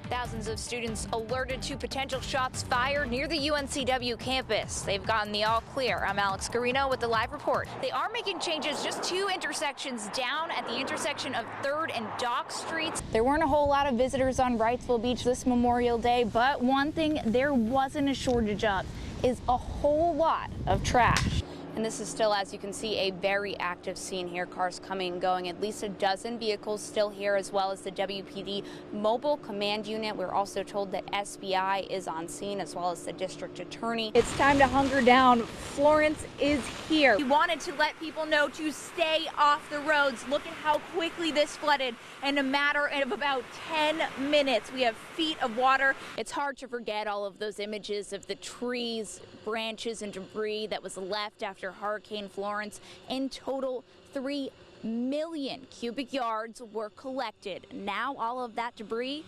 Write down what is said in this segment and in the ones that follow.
Thousands of students alerted to potential shots fired near the UNCW campus. They've gotten the all clear. I'm Alex Guarino with the live report. They are making changes just 2 intersections down at the intersection of 3rd and Dock Streets. There weren't a whole lot of visitors on Wrightsville Beach this Memorial Day, but one thing there wasn't a shortage of is a whole lot of trash. And this is still, as you can see, a very active scene here. Cars coming and going. At least a dozen vehicles still here, as well as the WPD Mobile Command Unit. We're also told that SBI is on scene, as well as the district attorney. It's time to hunker down. Florence is here. We wanted to let people know to stay off the roads. Look at how quickly this flooded in a matter of about 10 minutes. We have feet of water. It's hard to forget all of those images of the trees, branches, and debris that was left after Hurricane Florence. In total, 3 million cubic yards were collected. Now all of that debris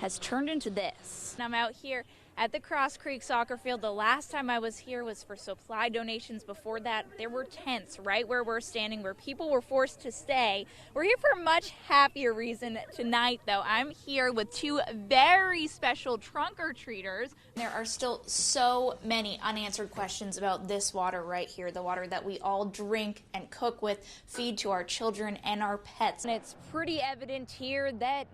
has turned into this. I'm out here at the Cross Creek soccer field. The last time I was here was for supply donations. Before that, there were tents right where we're standing, where people were forced to stay. We're here for a much happier reason tonight, though. I'm here with 2 very special trunk-or-treaters. There are still so many unanswered questions about this water right here, the water that we all drink and cook with, feed to our children and our pets. And it's pretty evident here that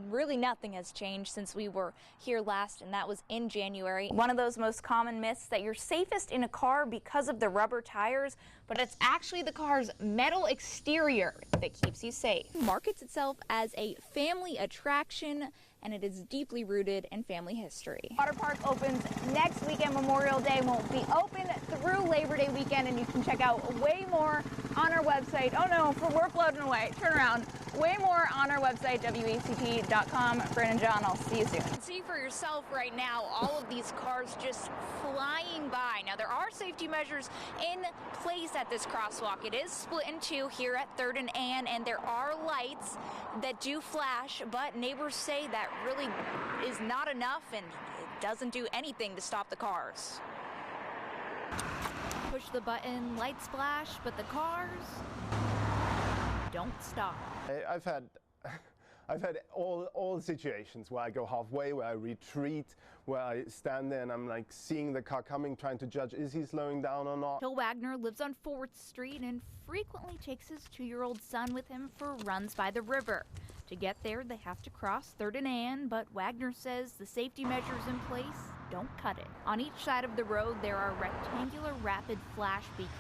really nothing has changed since we were here last, and that was in January. One of those most common myths that you're safest in a car because of the rubber tires, but it's actually the car's metal exterior that keeps you safe. It markets itself as a family attraction, and it is deeply rooted in family history. Water Park opens next weekend. Memorial Day won't be open through Labor Day weekend, and you can check out way more on our website. Oh no, we're floating away. Turn around. Way more on our website, WACP.com. Brandon, John, I'll see you soon. See for yourself right now, all of these cars just flying by. Now, there are safety measures in place at this crosswalk. It is split in 2 here at 3rd and Ann, and there are lights that do flash, but neighbors say that really is not enough, and it doesn't do anything to stop the cars. Push the button, lights flash, but the cars don't stop. I've had all situations where I go halfway, where I retreat, where I stand there and I'm like seeing the car coming, trying to judge, is he slowing down or not? Bill Wagner lives on 4th Street and frequently takes his 2-year-old son with him for runs by the river. To get there, they have to cross 3rd and Ann, but Wagner says the safety measures in place don't cut it. On each side of the road, there are rectangular rapid flash beacons,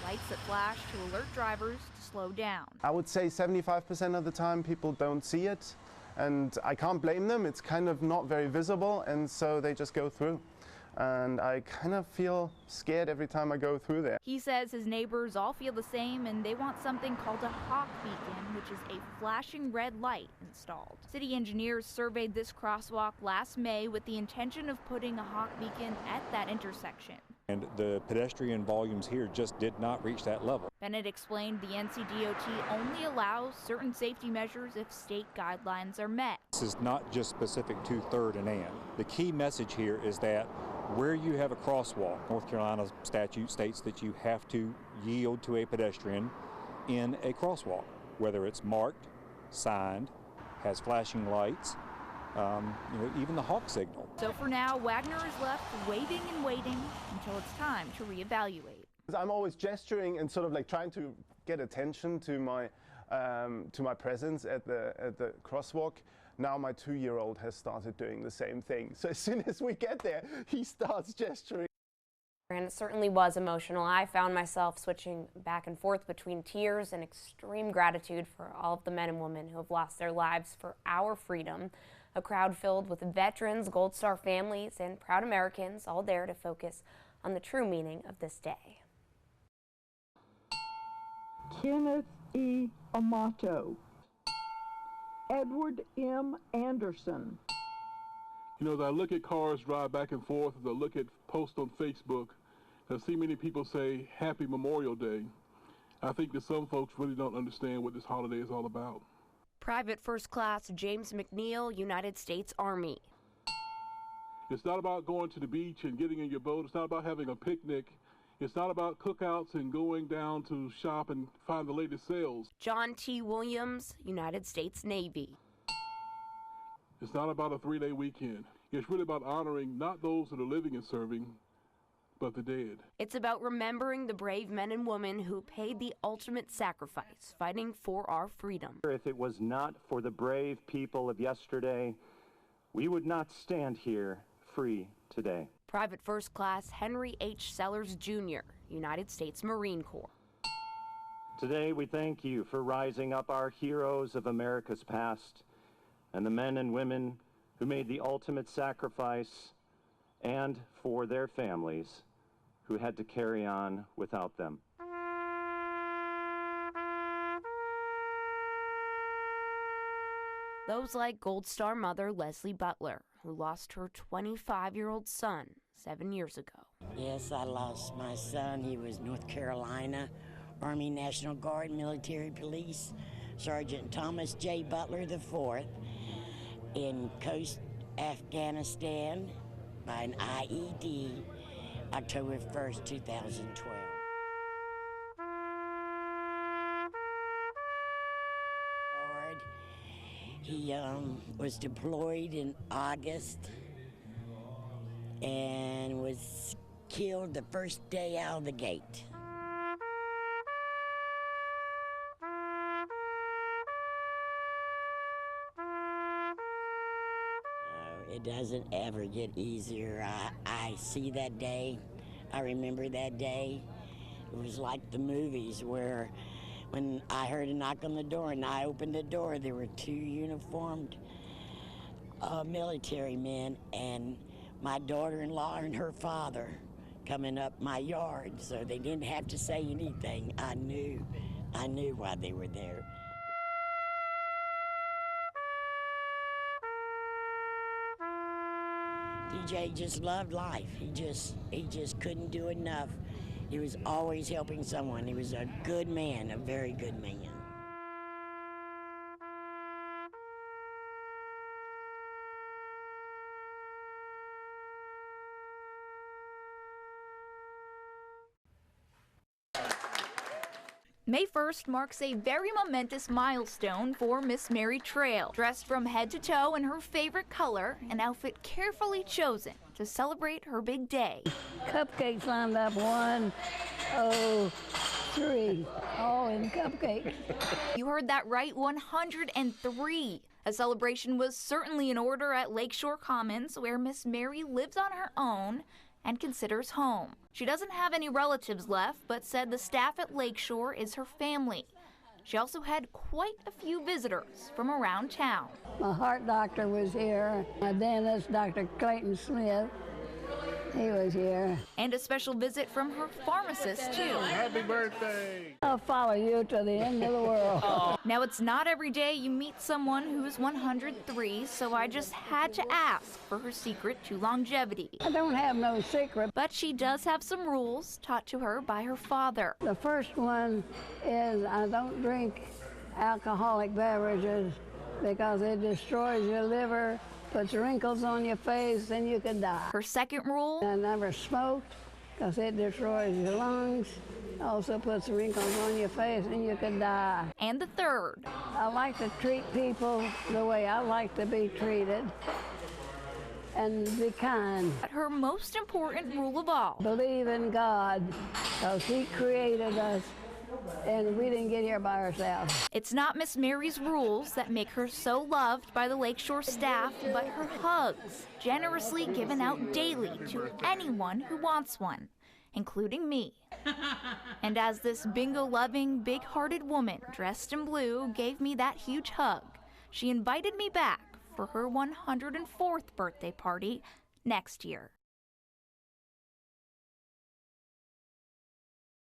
lights that flash to alert drivers to slow down. I would say 75% of the time people don't see it, and I can't blame them. It's kind of not very visible, and so they just go through. And I kind of feel scared every time I go through there. He says his neighbors all feel the same, and they want something called a hawk beacon, which is a flashing red light installed. City engineers surveyed this crosswalk last May with the intention of putting a hawk beacon at that intersection. And the pedestrian volumes here just did not reach that level. Bennett explained the NCDOT only allows certain safety measures if state guidelines are met. This is not just specific to 3rd and Ann. The key message here is that where you have a crosswalk, North Carolina statute states that you have to yield to a pedestrian in a crosswalk, whether it's marked, signed, has flashing lights, even the hawk signal. So for now, Wagner is left waiting and waiting until it's time to reevaluate. I'm always gesturing and sort of like trying to get attention to my presence at the crosswalk. Now my 2-year-old has started doing the same thing. So as soon as we get there, he starts gesturing. And it certainly was emotional. I found myself switching back and forth between tears and extreme gratitude for all of the men and women who have lost their lives for our freedom. A crowd filled with veterans, Gold Star families, and proud Americans, all there to focus on the true meaning of this day. Kenneth E. Amato. Edward M. Anderson. You know, as I look at cars drive back and forth, as I look at posts on Facebook, I see many people say Happy Memorial Day. I think that some folks really don't understand what this holiday is all about. Private First Class James McNeil, United States Army. It's not about going to the beach and getting in your boat. It's not about having a picnic. It's not about cookouts and going down to shop and find the latest sales. John T. Williams, United States Navy. It's not about a 3-day weekend. It's really about honoring not those that are living and serving, but the dead. It's about remembering the brave men and women who paid the ultimate sacrifice, fighting for our freedom. If it was not for the brave people of yesterday, we would not stand here free today. Private First Class Henry H. Sellers, Jr., United States Marine Corps. Today we thank you for rising up our heroes of America's past and the men and women who made the ultimate sacrifice, and for their families who had to carry on without them. Those like Gold Star mother Leslie Butler, who lost her 25-year-old son 7 years ago. Yes, I lost my son. He was North Carolina Army National Guard Military Police Sergeant Thomas J. Butler IV in Coast Afghanistan by an IED October 1st, 2012. He was deployed in August and was killed the first day out of the gate. No, it doesn't ever get easier. I see that day. I remember that day. It was like the movies where when I heard a knock on the door and I opened the door, there were 2 uniformed military men and my daughter-in-law and her father coming up my yard, so they didn't have to say anything. I knew why they were there. DJ just loved life. He just couldn't do enough. He was always helping someone. He was a good man, a very good man. May 1st marks a very momentous milestone for Miss Mary Trail. Dressed from head to toe in her favorite color, an outfit carefully chosen to celebrate her big day. Cupcakes lined up 1, 3, all in cupcakes. You heard that right, 103. A celebration was certainly in order at Lakeshore Commons, where Miss Mary lives on her own and considers home. She doesn't have any relatives left, but said the staff at Lakeshore is her family. She also had quite a few visitors from around town. My heart doctor was here. My dentist, Dr. Clayton Smith, he was here. And a special visit from her pharmacist, too. Happy birthday! I'll follow you to the end of the world. Now, it's not every day you meet someone who's 103, so I just had to ask for her secret to longevity. I don't have no secret. But she does have some rules taught to her by her father. The first one is I don't drink alcoholic beverages because it destroys your liver, puts wrinkles on your face, and you could die. Her second rule: I never smoked because it destroys your lungs, also puts wrinkles on your face, and you could die. And the third: I like to treat people the way I like to be treated and be kind. her most important rule of all: Believe in God because He created us and we didn't get here by ourselves. It's not Miss Mary's rules that make her so loved by the Lakeshore staff, but her hugs, generously given out daily to anyone who wants one, including me. And as this bingo-loving, big-hearted woman dressed in blue gave me that huge hug, she invited me back for her 104th birthday party next year.